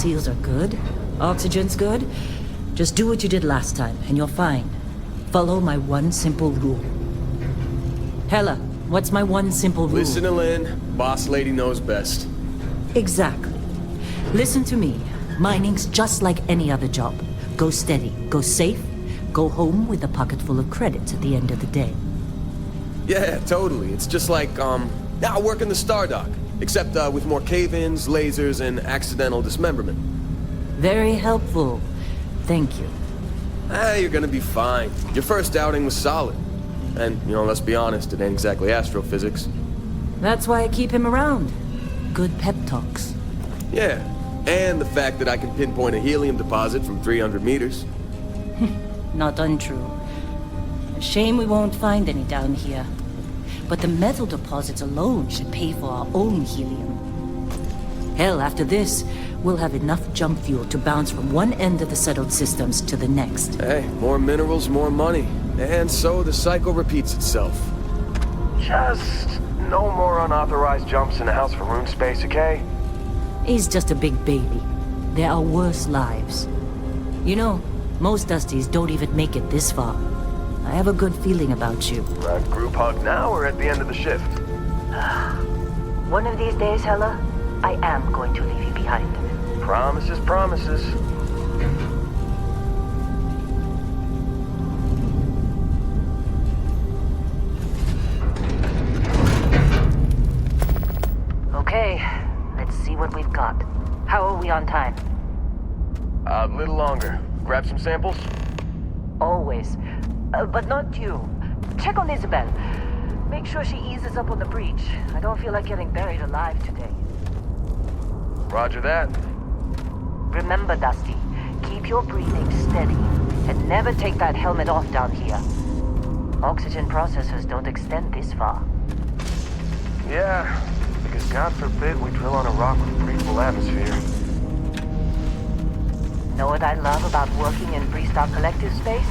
seals are good. Oxygen's good. Just do what you did last time, and you're fine. Follow my one simple rule. Hella, what's my one simple rule? Listen to Lynn. Boss lady knows best. Exactly. Listen to me. Mining's just like any other job. Go steady, go safe, go home with a pocket full of credits at the end of the day. Yeah, totally. It's just like, I work in the Star Dock. Except, with more cave-ins, lasers, and accidental dismemberment. Very helpful. Thank you. You're gonna be fine. Your first outing was solid. And, let's be honest, it ain't exactly astrophysics. That's why I keep him around. Good pep talks. Yeah, and the fact that I can pinpoint a helium deposit from 300 meters. Not untrue. A shame we won't find any down here. But the metal deposits alone should pay for our own helium. Hell, after this, we'll have enough jump fuel to bounce from one end of the settled systems to the next. Hey, more minerals, more money. And so the cycle repeats itself. Just no more unauthorized jumps in the house for room space, okay? He's just a big baby. There are worse lives. Most Dusties don't even make it this far. I have a good feeling about you. A group hug now or at the end of the shift? One of these days, Hella, I am going to leave you behind. Promises, promises. Okay, let's see what we've got. How are we on time? A little longer. Grab some samples? Always. But not you. Check on Isabel. Make sure she eases up on the breach. I don't feel like getting buried alive today. Roger that. Remember, Dusty, keep your breathing steady and never take that helmet off down here. Oxygen processors don't extend this far. Yeah, because God forbid we drill on a rock with breathable atmosphere. Know what I love about working in Freestar Collective space?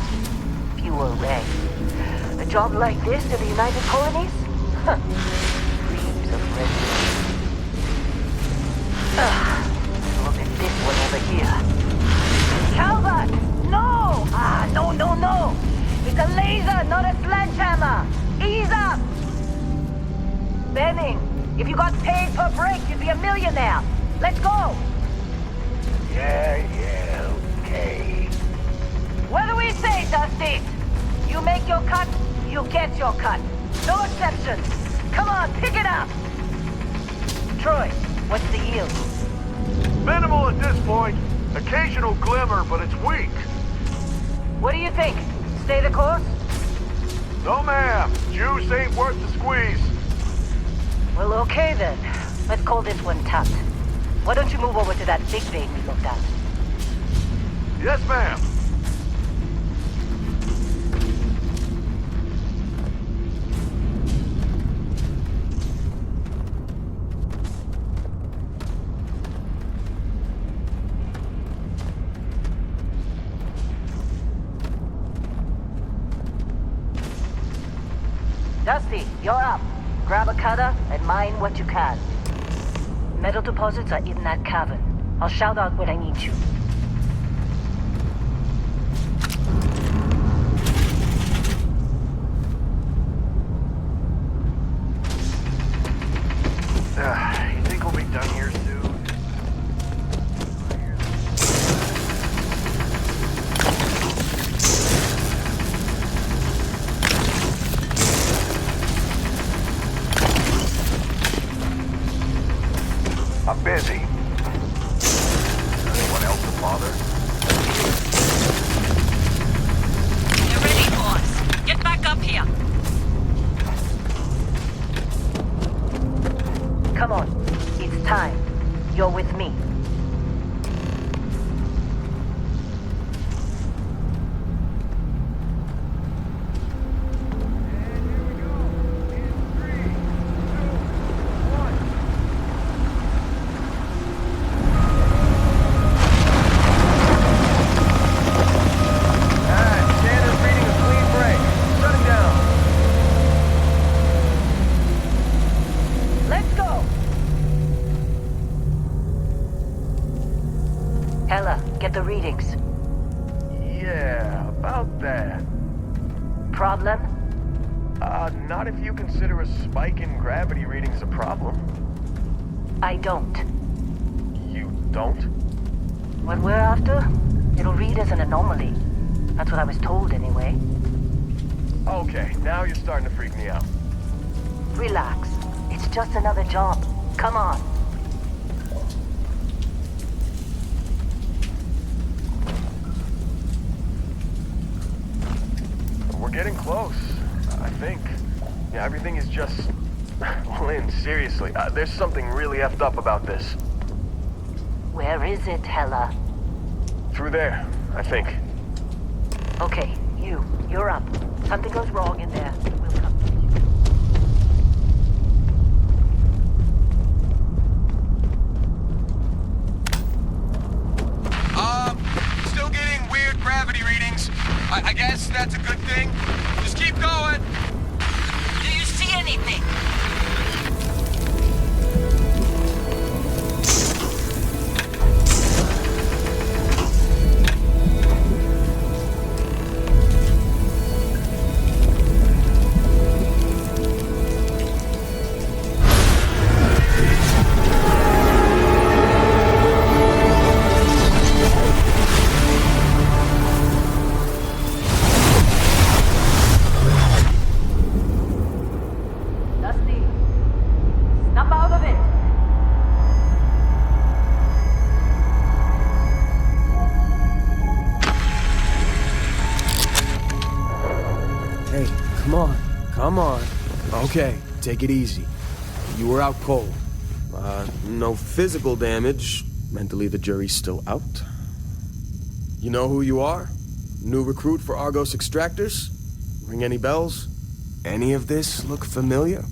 Pure ray. A job like this in the United Colonies? Huh. Dreams of red. Look at this one over here. Calvert! No! No! It's a laser, not a sledgehammer! Ease up! Benning, if you got paid per break, you'd be a millionaire. Let's go! Yeah, okay. What do we say, Dusty? You make your cut, you get your cut. No exceptions. Come on, pick it up! Troy, what's the yield? Minimal at this point. Occasional glimmer, but it's weak. What do you think? Stay the course? No, ma'am. Juice ain't worth the squeeze. Well, okay then. Let's call this one tapped. Why don't you move over to that big vein we looked at? Yes, ma'am. Dusty, you're up. Grab a cutter and mine what you can. Metal deposits are in that cavern. I'll shout out when I need you. You think we'll be done here soon? I'm busy. Anyone else to bother? You're ready, boss. Get back up here. Come on. It's time. You're with me. Standard reading of clean break. Shut it down. Let's go! the readings? Yeah, about that. Problem? Not if you consider a spike in gravity readings a problem. I don't. You don't? What we're after? It'll read as an anomaly. That's what I was told anyway. Okay, now you're starting to freak me out. Relax. It's just another job. Come on. We're getting close, I think. Yeah, everything is just... Lynn, seriously, there's something really effed up about this. Where is it, Hella? Through there, I think. Okay, you're up. Something goes wrong in there. We'll come to you. Still getting weird gravity readings. I guess that's a good thing. Just keep going. Do you see anything? Dusty, snap out of it. Hey, come on. Okay, take it easy. You were out cold. No physical damage. Mentally, the jury's still out. You know who you are? New recruit for Argos Extractors? Ring any bells? Any of this look familiar?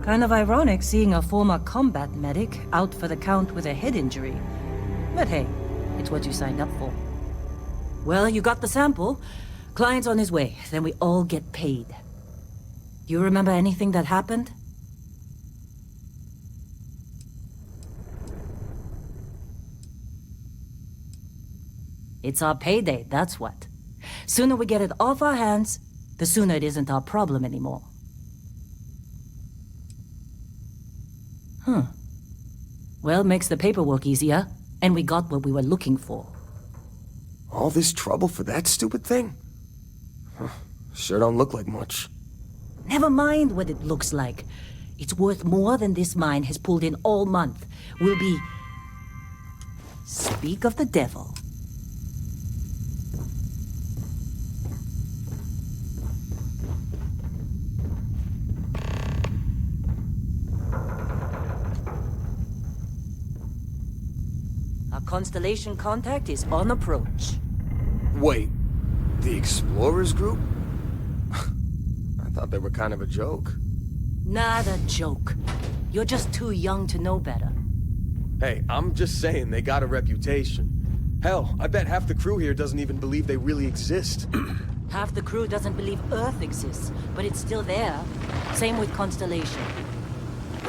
Kind of ironic seeing a former combat medic out for the count with a head injury. But hey, it's what you signed up for. Well, you got the sample. Client's on his way, then we all get paid. You remember anything that happened? It's our payday, that's what. Sooner we get it off our hands, the sooner it isn't our problem anymore. Well, makes the paperwork easier, and we got what we were looking for. All this trouble for that stupid thing? Huh, sure don't look like much. Never mind what it looks like. It's worth more than this mine has pulled in all month. We'll be... Speak of the devil. Our Constellation contact is on approach. Wait, the Explorers group? I thought they were kind of a joke. Not a joke. You're just too young to know better. Hey, I'm just saying they got a reputation. Hell, I bet half the crew here doesn't even believe they really exist. Half the crew doesn't believe Earth exists, but it's still there. Same with Constellation.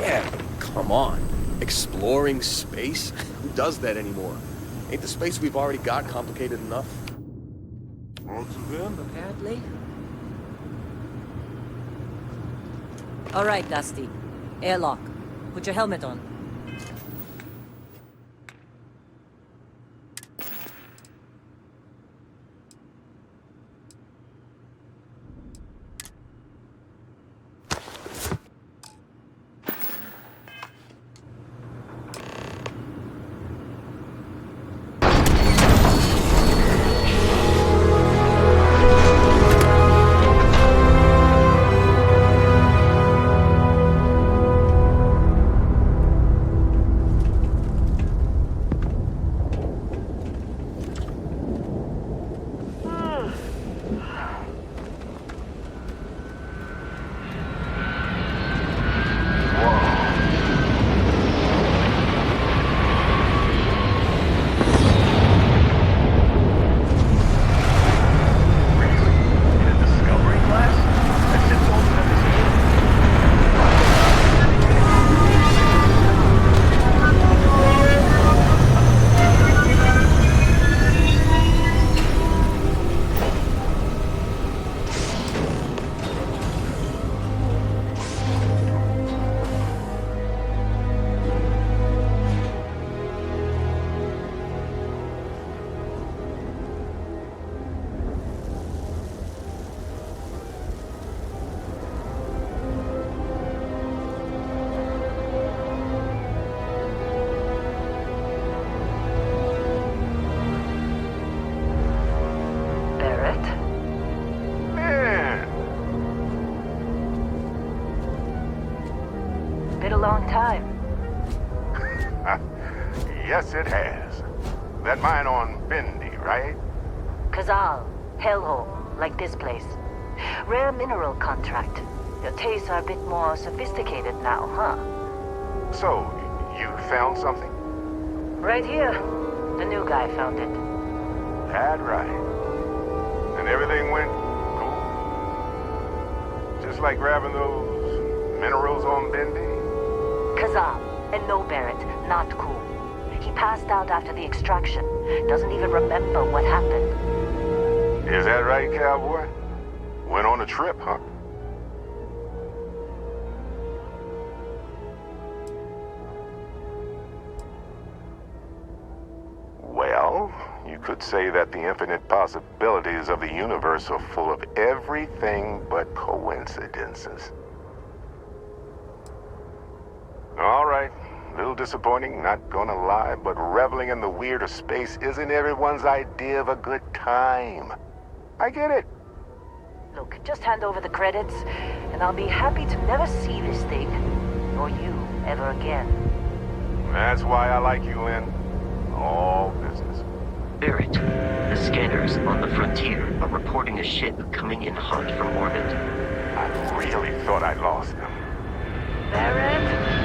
Yeah, come on. Exploring space? Who does that anymore? Ain't the space we've already got complicated enough? Apparently. All right, Dusty. Airlock. Put your helmet on. Yes, it has. That mine on Bendy, right? Kazal, hellhole, like this place. Rare mineral contract. Your tastes are a bit more sophisticated now, huh? So, you found something? Right here. The new guy found it. That right. And everything went cool? Just like grabbing those minerals on Bendy? Kazal, and no Barrett, not cool. He passed out after the extraction. Doesn't even remember what happened. Is that right, cowboy? Went on a trip, huh? Well, you could say that the infinite possibilities of the universe are full of everything but coincidences. All right. A little disappointing, not gonna lie, but reveling in the weird of space isn't everyone's idea of a good time. I get it. Look, just hand over the credits, and I'll be happy to never see this thing, or you, ever again. That's why I like you, Lynn. All business. Barrett, the scanners on the frontier are reporting a ship coming in hot from orbit. I really thought I lost them. Barrett?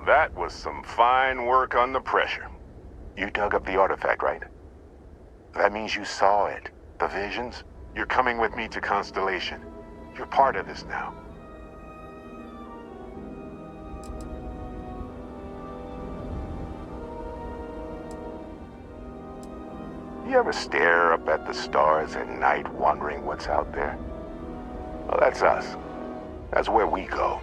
That was some fine work under pressure. You dug up the artifact, right? That means you saw it. The visions? You're coming with me to Constellation. You're part of this now. You ever stare up at the stars at night wondering what's out there? Well, that's us. That's where we go.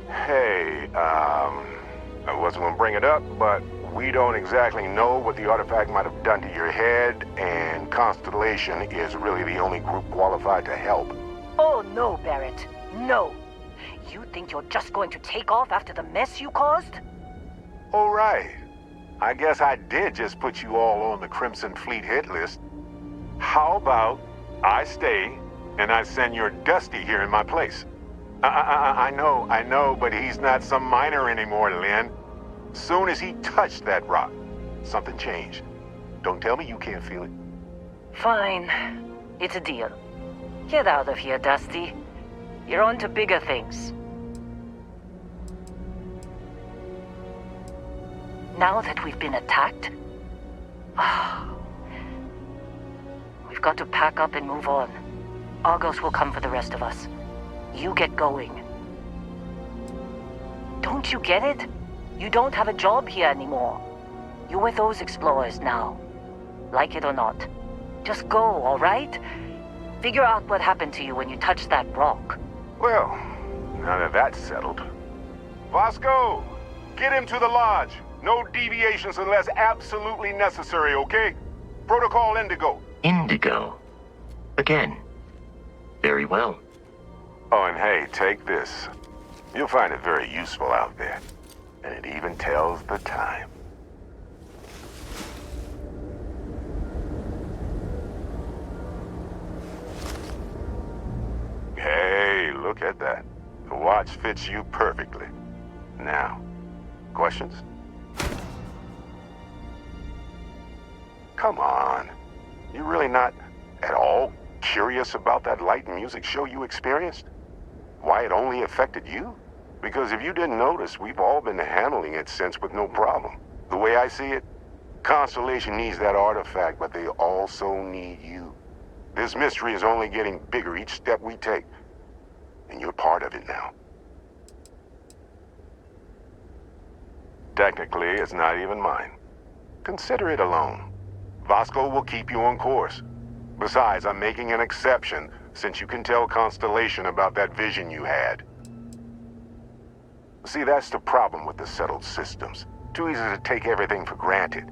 Hey, I wasn't gonna bring it up, but we don't exactly know what the artifact might have done to your head, and Constellation is really the only group qualified to help. Oh, no, Barrett. No. You think you're just going to take off after the mess you caused? Oh, right. I guess I did just put you all on the Crimson Fleet hit list. How about I stay, and I send your Dusty here in my place? I know, but he's not some miner anymore, Lynn. Soon as he touched that rock, something changed. Don't tell me you can't feel it. Fine. It's a deal. Get out of here, Dusty. You're on to bigger things. Now that we've been attacked, We've got to pack up and move on. Argos will come for the rest of us. You get going. Don't you get it? You don't have a job here anymore. You're with those explorers now. Like it or not. Just go, all right? Figure out what happened to you when you touched that rock. Well, now that that's settled. Vasco, get him to the lodge. No deviations unless absolutely necessary, okay? Protocol Indigo. Indigo. Again. Very well. Oh, and hey, take this. You'll find it very useful out there. And it even tells the time. Hey, look at that. The watch fits you perfectly. Now, questions? Come on. You really not at all curious about that light and music show you experienced? Why it only affected you? Because if you didn't notice, we've all been handling it since with no problem. The way I see it, Constellation needs that artifact, but they also need you. This mystery is only getting bigger each step we take. And you're part of it now. Technically, it's not even mine. Consider it a loan. Vasco will keep you on course. Besides, I'm making an exception since you can tell Constellation about that vision you had. See, that's the problem with the settled systems. Too easy to take everything for granted.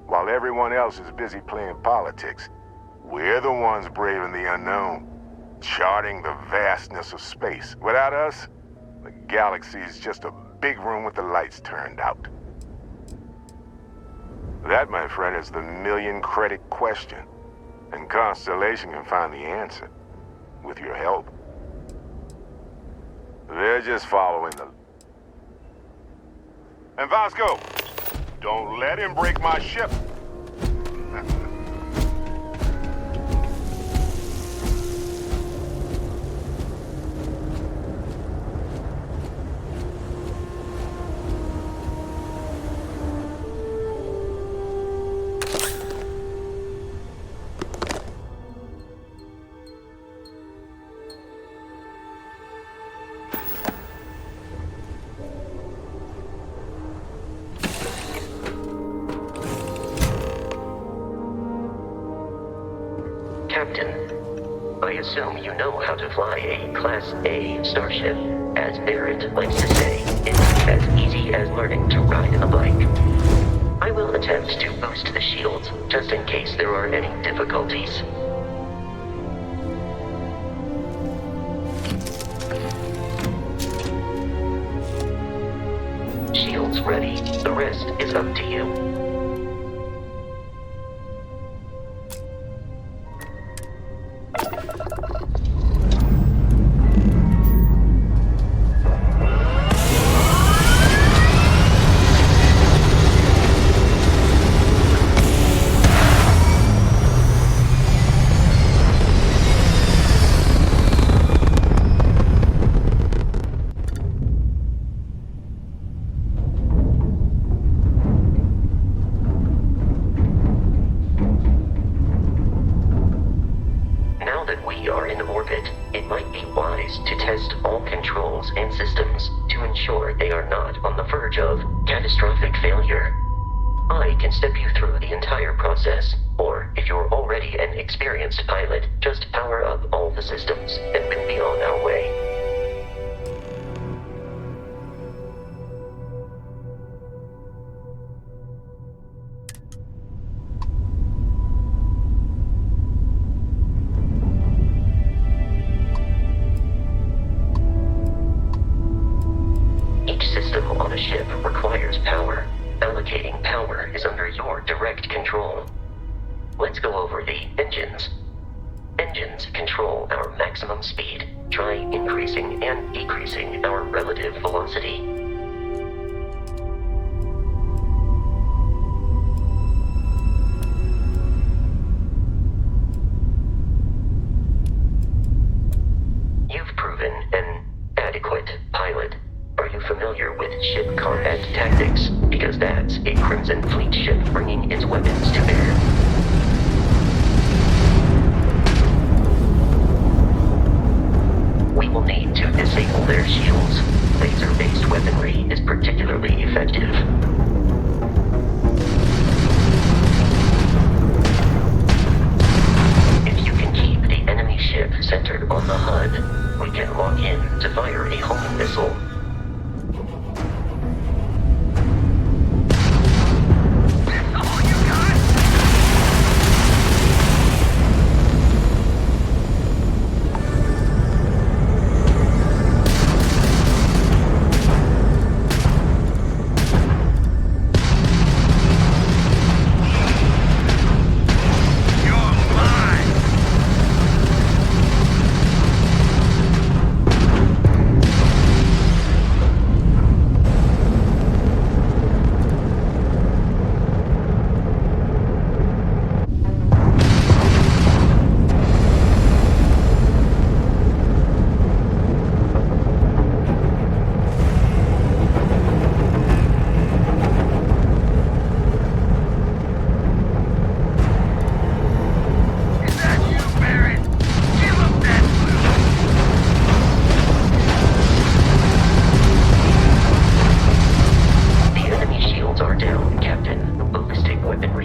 While everyone else is busy playing politics, we're the ones braving the unknown, charting the vastness of space. Without us, the galaxy is just a big room with the lights turned out. That, my friend, is the million-credit question. And Constellation can find the answer, with your help. They're just following the... And Vasco, don't let him break my ship. Captain, I assume you know how to fly a Class A starship. As Barrett likes to say, it's as easy as learning to ride a bike. I will attempt to boost the shields, just in case there are any difficulties. Shields ready. The rest is up to you. Ship combat tactics, because that's a Crimson Fleet ship bringing its weapons to bear.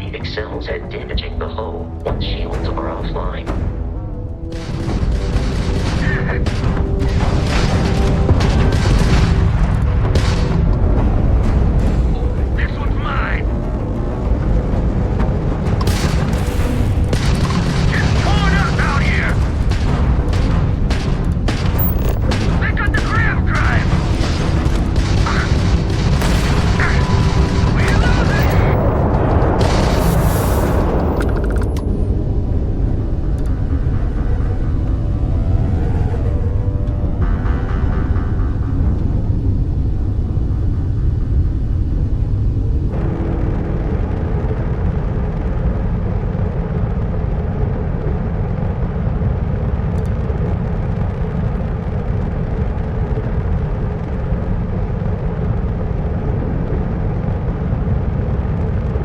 weaponry excels at damaging the hull once shields are offline. This one's mine! It's torn up out here! They got the grab drive! We're losing!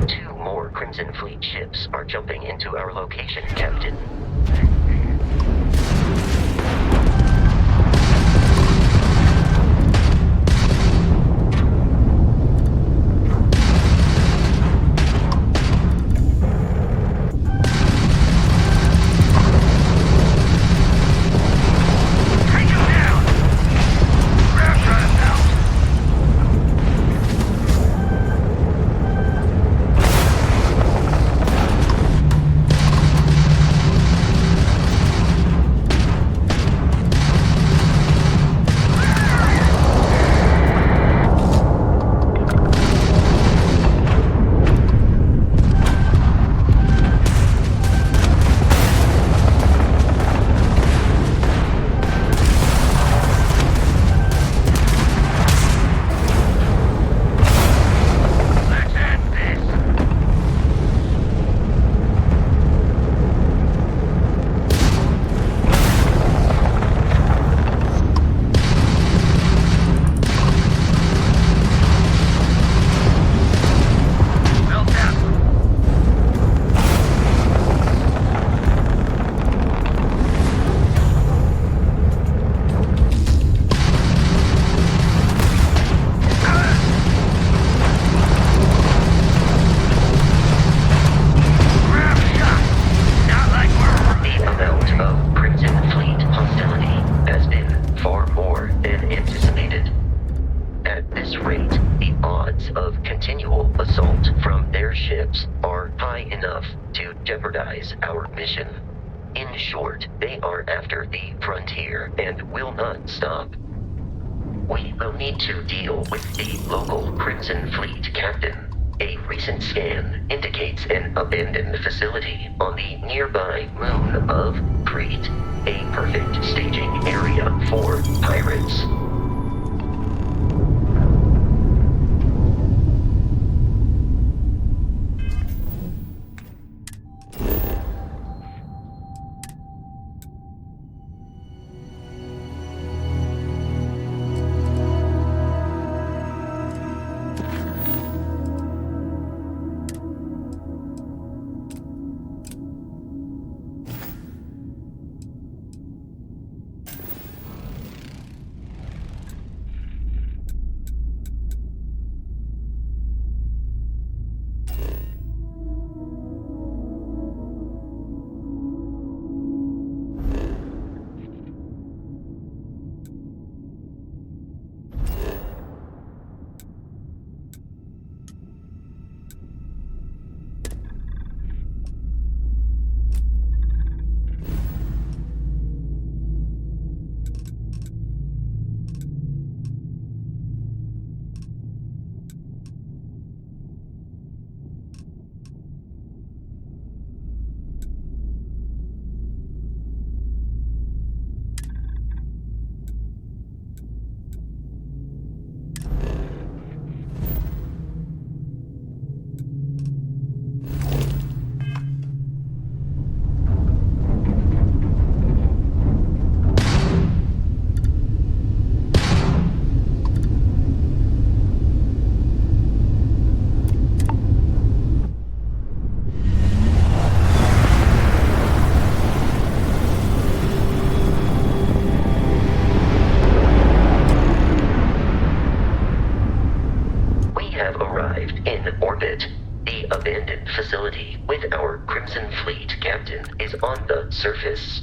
Two more Crimson Fleet ships are jumping into our location, Captain. Take him down! Grab drive out! Let's end this! Well done. Grab shot! Not like we're... The amount of Crimson Fleet hostility has been far more than anticipated. At this rate, the odds of continual assault from their ships are high enough to jeopardize our mission. In short, they are after the frontier and will not stop. We will need to deal with the local Crimson Fleet captain. A recent scan indicates an abandoned facility on the nearby moon of Crete, a perfect staging area for pirates. facility with our Crimson Fleet, Captain, is on the surface.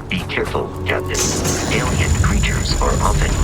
Be careful, Captain. Alien creatures are often...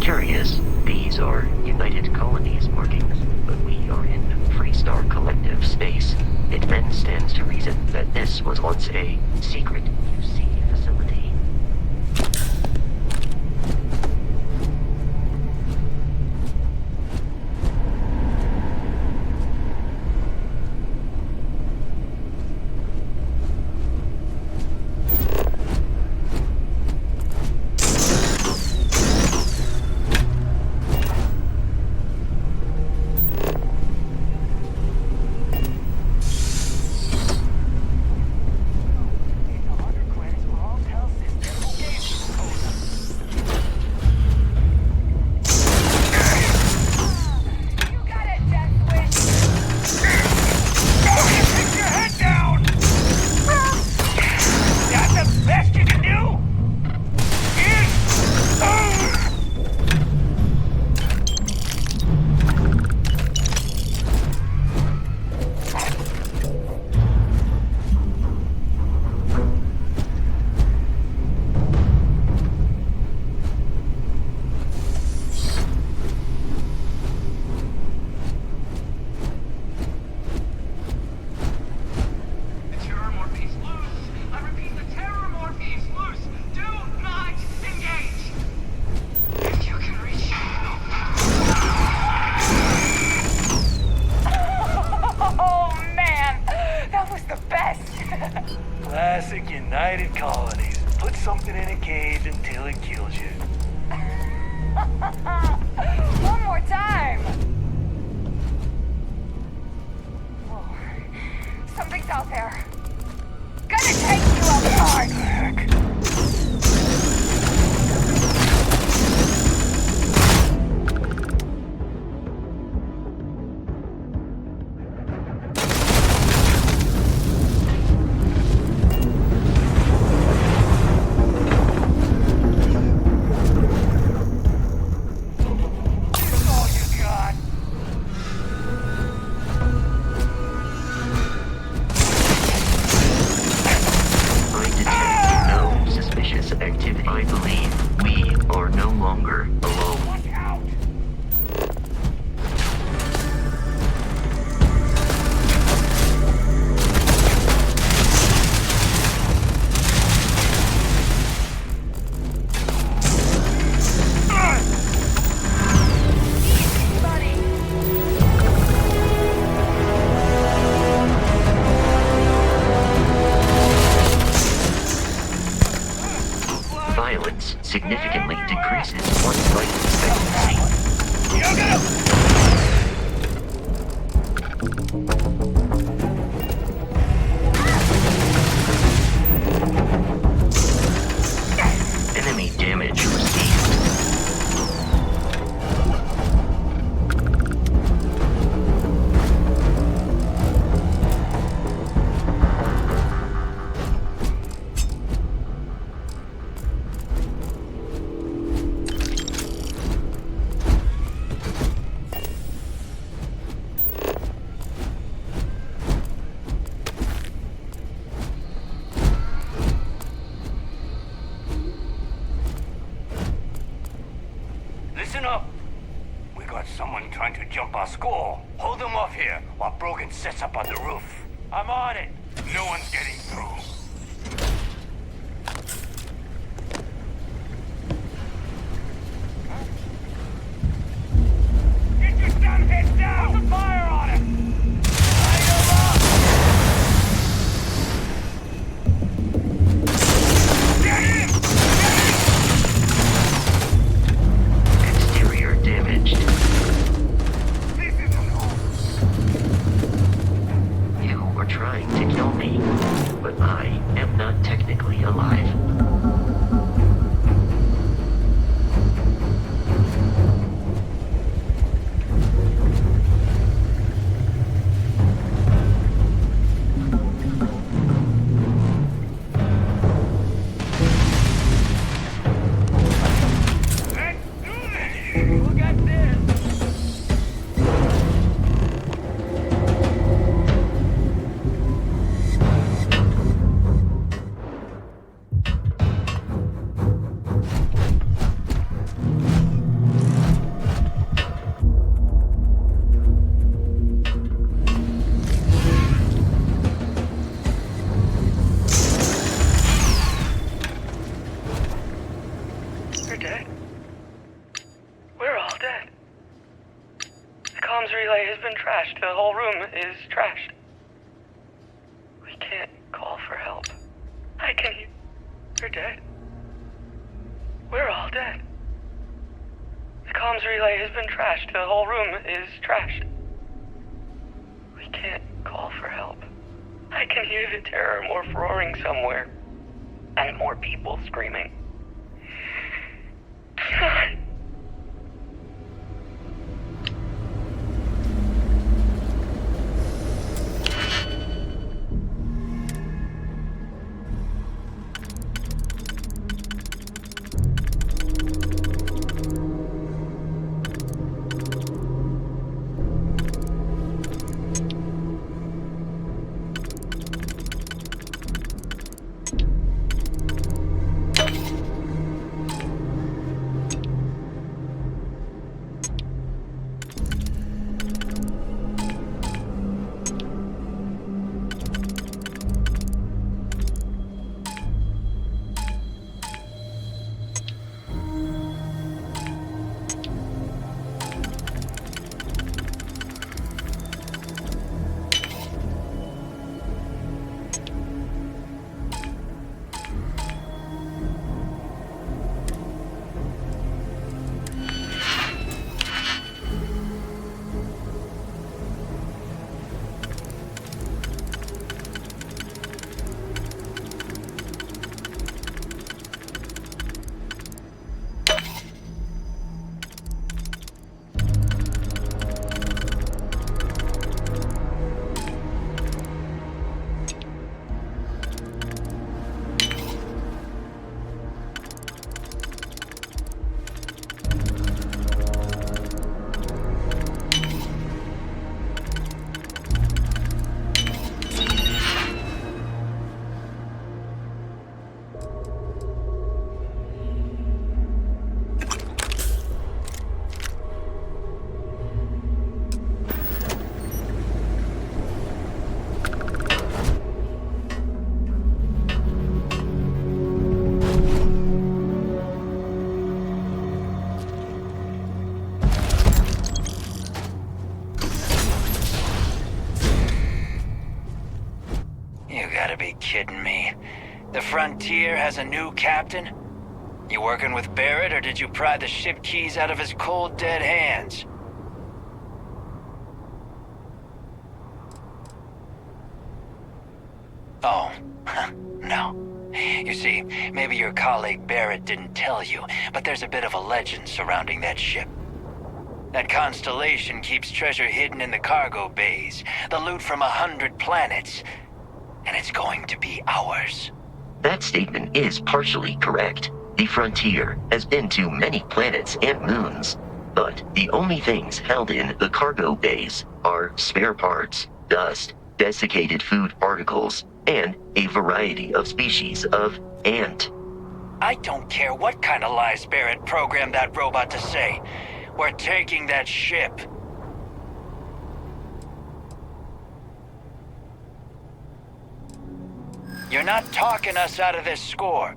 Curious, these are United Colonies markings, but we are in Freestar Collective space. It then stands to reason that this was once a secret UC facility. Put something in a cage until it kills you. One more time! Oh, something's out there. Gonna take you apart! Heck. I believe we are no longer alone. Watch out! Violence significantly decreases one's life expectancy. You get him! Enemy damage received. Listen up. We got someone trying to jump our school. Hold them off here while Brogan sets up on the roof. I'm on it. No one's getting through. Get your dumb head down! Put the fire on him! Light him up! Get him! Exterior damaged. This isn't home. You were trying to kill me, but I am not technically alive. Let's do this! Look at this! We're dead. We're all dead. The comms relay has been trashed. The whole room is trashed. We can't call for help. I can hear. We're dead. We're all dead. The comms relay has been trashed. The whole room is trashed. We can't call for help. I can hear the terror morph roaring somewhere. And more people screaming. God. Frontier has a new captain? You working with Barrett, or did you pry the ship keys out of his cold, dead hands? Oh, no. You see, maybe your colleague Barrett didn't tell you, but there's a bit of a legend surrounding that ship. That constellation keeps treasure hidden in the cargo bays, the loot from 100 planets, and it's going to be ours. That statement is partially correct. The Frontier has been to many planets and moons, but the only things held in the cargo bays are spare parts, dust, desiccated food particles, and a variety of species of ant. I don't care what kind of lies Barrett programmed that robot to say. We're taking that ship. You're not talking us out of this score.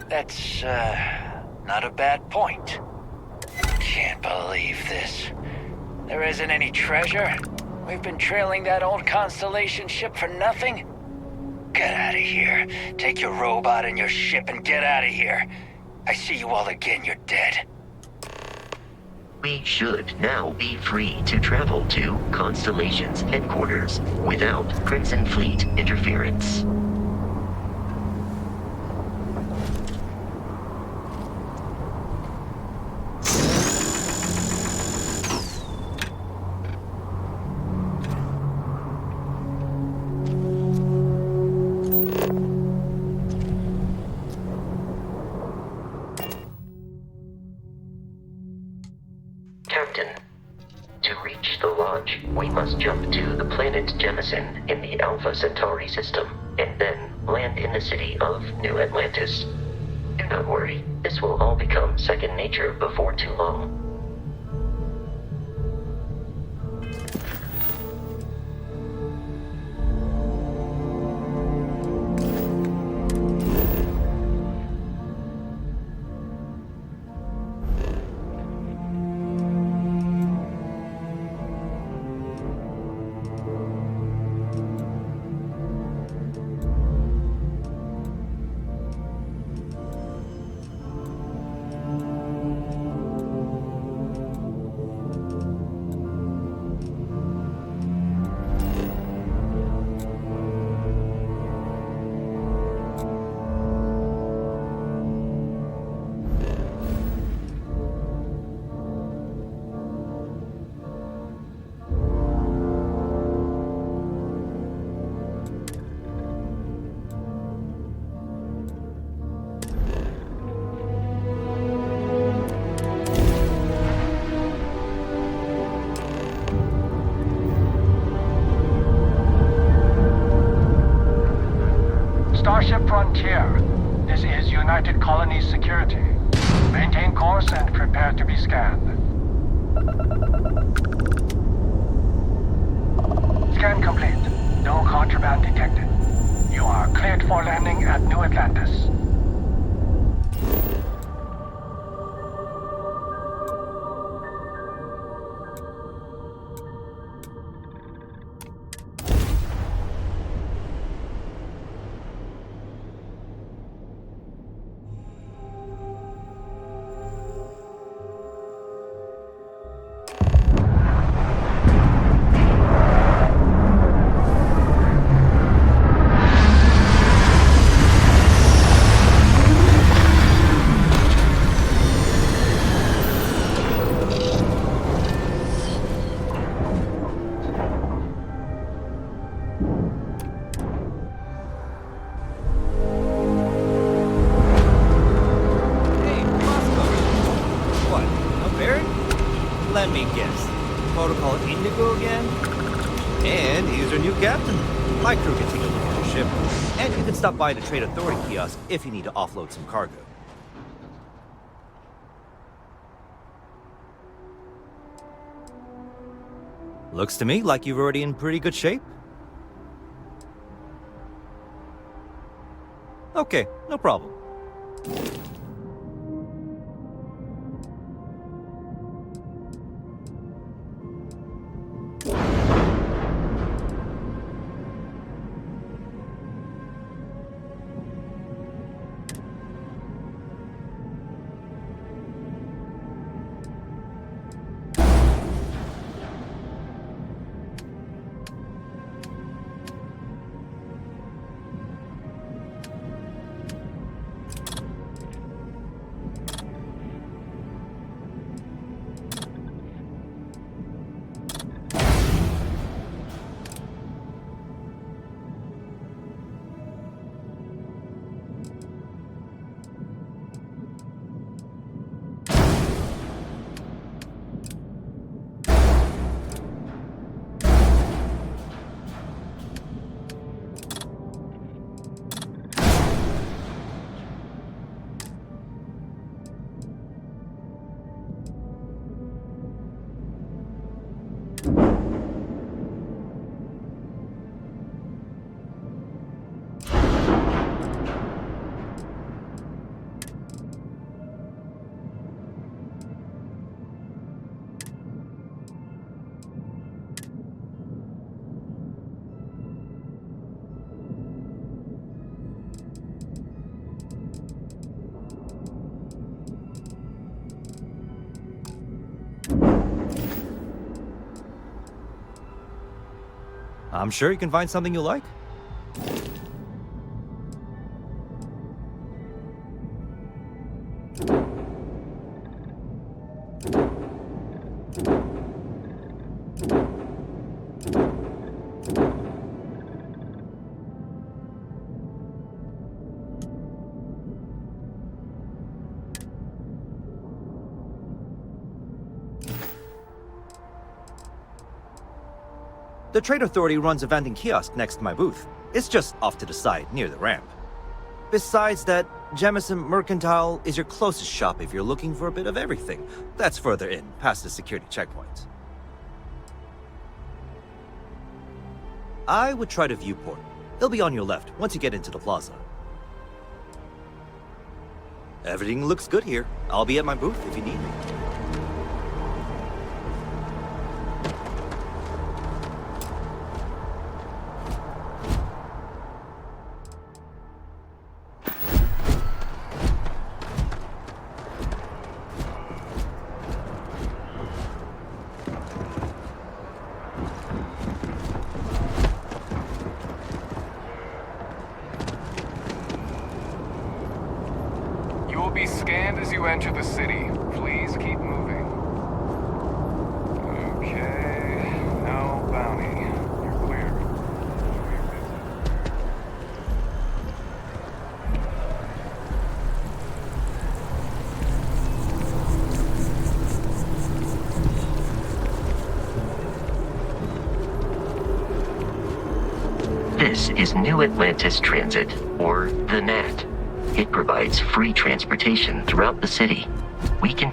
That's, not a bad point. Can't believe this. There isn't any treasure? We've been trailing that old Constellation ship for nothing? Get out of here. Take your robot and your ship and get out of here. I see you all again, you're dead. We should now be free to travel to Constellation's headquarters without Crimson Fleet interference. Captain, to reach the Lodge, we must jump to the planet Jemison in the Alpha Centauri system, and then land in the city of New Atlantis. Do not worry, this will all become second nature before too long. Starship Frontier. This is United Colonies Security. Maintain course and prepare to be scanned. Scan complete. No contraband detected. You are cleared for landing at New Atlantis. Let me guess. Protocol Indigo again? And here's our new captain. My crew can take a look at your ship. And you can stop by the Trade Authority kiosk if you need to offload some cargo. Looks to me like you're already in pretty good shape. Okay, no problem. I'm sure you can find something you like. The Trade Authority runs a vending kiosk next to my booth. It's just off to the side, near the ramp. Besides that, Jemison Mercantile is your closest shop if you're looking for a bit of everything. That's further in, past the security checkpoint. I would try the viewport. It'll be on your left once you get into the plaza. Everything looks good here. I'll be at my booth if you need me. You will be scanned as you enter the city. Please keep moving. Okay, no bounty. You're clear. This is New Atlantis Transit, or the NAT. It provides free transportation throughout the city. We can...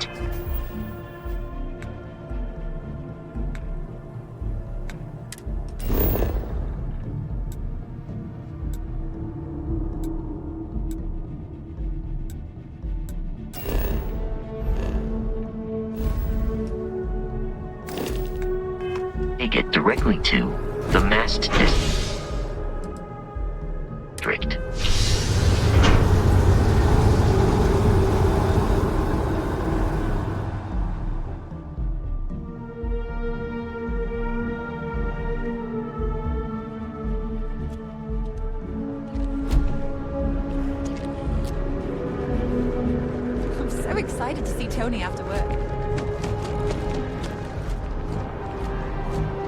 take it directly to the Mast District. I'm so excited to see Tony after work.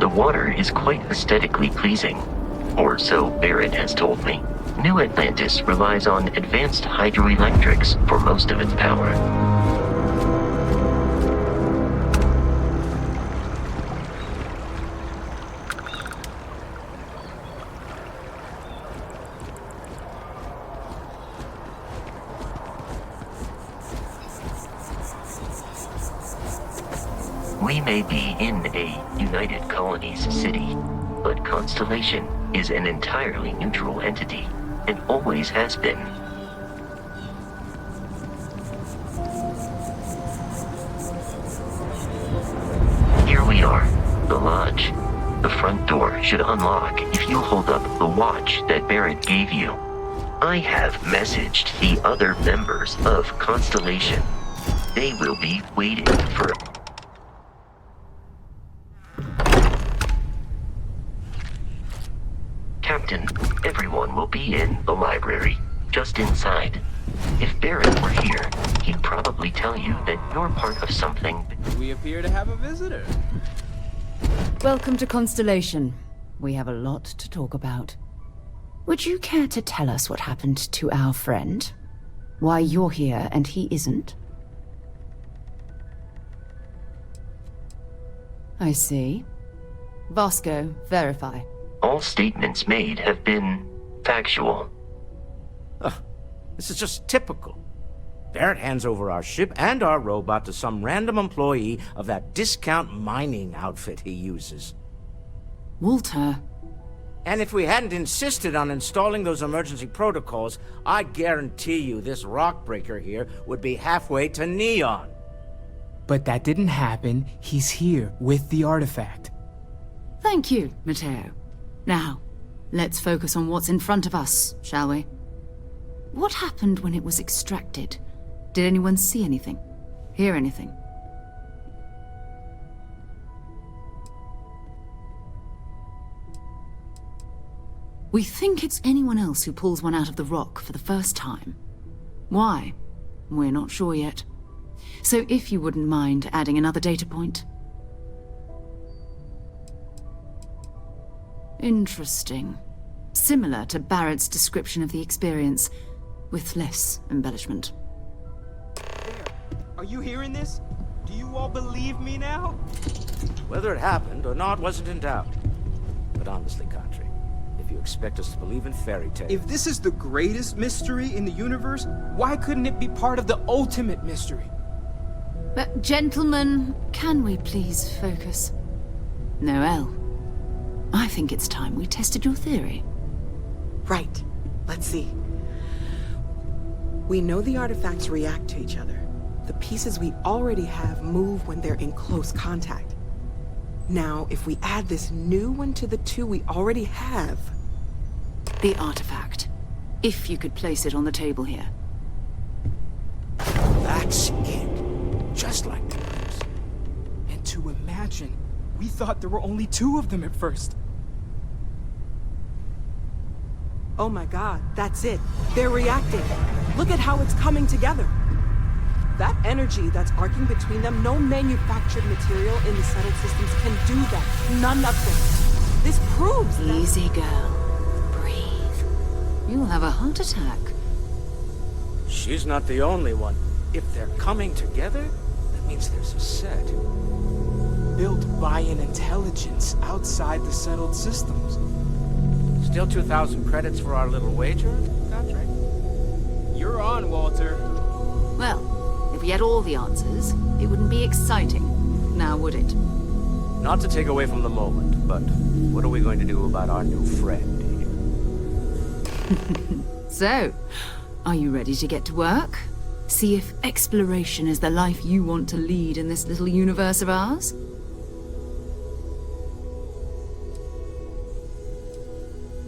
The water is quite aesthetically pleasing, or so Barrett has told me. New Atlantis relies on advanced hydroelectrics for most of its power. We may be in a United Colonies city, but Constellation is an entirely neutral entity, and always has been. Here we are, the lodge. The front door should unlock if you hold up the watch that Barrett gave you. I have messaged the other members of Constellation. They will be waiting for... Captain, everyone will be in the library, just inside. If Barrett were here, he'd probably tell you that you're part of something. We appear to have a visitor. Welcome to Constellation. We have a lot to talk about. Would you care to tell us what happened to our friend? Why you're here and he isn't? I see. Vasco, verify. All statements made have been factual. This is just typical. Barrett hands over our ship and our robot to some random employee of that discount mining outfit he uses. Walter. And if we hadn't insisted on installing those emergency protocols, I guarantee you this rock breaker here would be halfway to Neon. But that didn't happen. He's here with the artifact. Thank you, Matteo. Now, let's focus on what's in front of us, shall we? What happened when it was extracted? Did anyone see anything? Hear anything? We think it's anyone else who pulls one out of the rock for the first time. Why? We're not sure yet. So if you wouldn't mind adding another data point. Interesting. Similar to Barrett's description of the experience, with less embellishment. Are you hearing this? Do you all believe me now? Whether it happened or not wasn't in doubt. But honestly, Country, if you expect us to believe in fairy tales... If this is the greatest mystery in the universe, why couldn't it be part of the ultimate mystery? But gentlemen, can we please focus? Noel, I think it's time we tested your theory. Right. Let's see. We know the artifacts react to each other. The pieces we already have move when they're in close contact. Now, if we add this new one to the two we already have... The artifact. If you could place it on the table here. That's it. Just like the others. And to imagine, we thought there were only 2 of them at first. Oh my god, that's it. They're reacting. Look at how it's coming together. That energy that's arcing between them, no manufactured material in the settled systems can do that. None of them. This proves that... Easy, girl. Breathe. You'll have a heart attack. She's not the only one. If they're coming together, that means there's a set. Built by an intelligence outside the settled systems. Still 2,000 credits for our little wager? That's right. You're on, Walter. Well, if we had all the answers, it wouldn't be exciting. Now, would it? Not to take away from the moment, but what are we going to do about our new friend here? So, are you ready to get to work? See if exploration is the life you want to lead in this little universe of ours?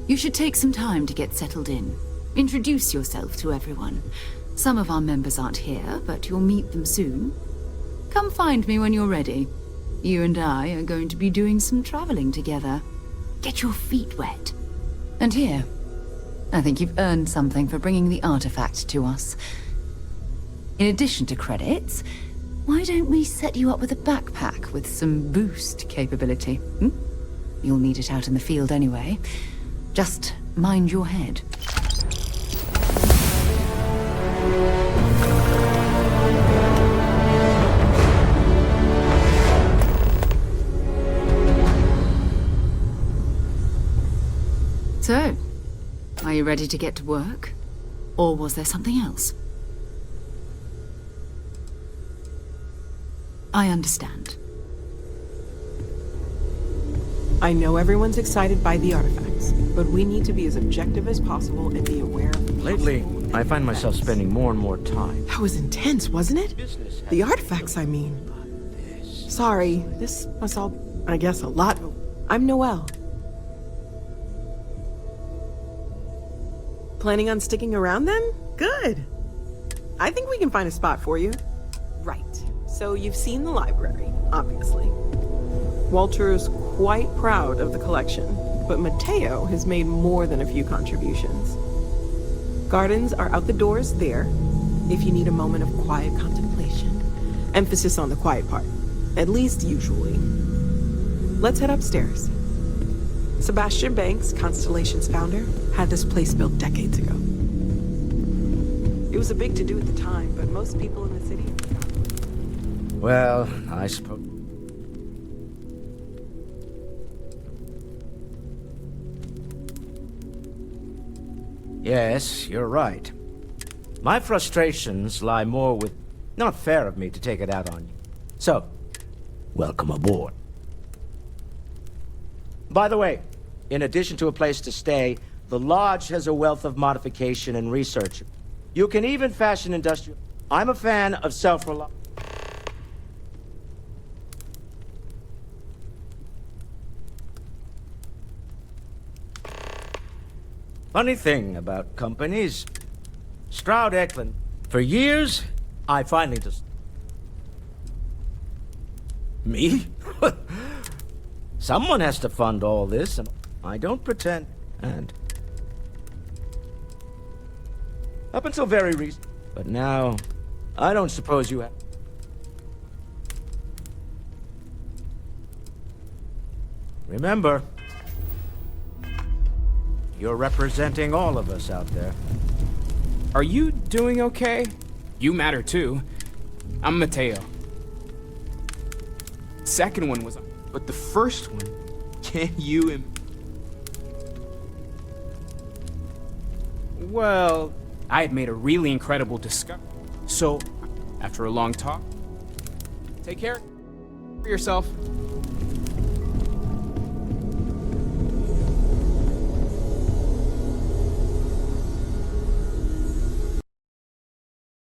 You should take some time to get settled in. Introduce yourself to everyone. Some of our members aren't here, but you'll meet them soon. Come find me when you're ready. You and I are going to be doing some traveling together. Get your feet wet. And here, I think you've earned something for bringing the artifact to us. In addition to credits, why don't we set you up with a backpack with some boost capability? You'll need it out in the field anyway. Just mind your head. So, are you ready to get to work? Or was there something else? I understand. I know everyone's excited by the artifacts, but we need to be as objective as possible and be aware of... Lately, I find myself spending more and more time. That was intense, wasn't it? The artifacts, I mean. Sorry, this was all, I guess, a lot. I'm Noel. Planning on sticking around then? Good. I think we can find a spot for you. Right. So you've seen the library, obviously. Walter is quite proud of the collection, but Mateo has made more than a few contributions. Gardens are out the doors there, if you need a moment of quiet contemplation. Emphasis on the quiet part, at least usually. Let's head upstairs. Sebastian Banks, Constellation's founder, had this place built decades ago. It was a big to-do at the time, but most people in the city... Well, I suppose... Yes, you're right. My frustrations lie more with... Not fair of me to take it out on you. So, welcome aboard. By the way, in addition to a place to stay, the Lodge has a wealth of modification and research. You can even fashion industrial... I'm a fan of self-reliance. Funny thing about companies. Stroud Eklund. For years, I finally just... Me? Someone has to fund all this, and I don't pretend. And Up until very recent. But now, I don't suppose you have... Remember, you're representing all of us out there. Are you doing okay? You matter too. I'm Mateo. Second one was... But the first one, can you... Well, I had made a really incredible discovery. So, after a long talk, take care of yourself.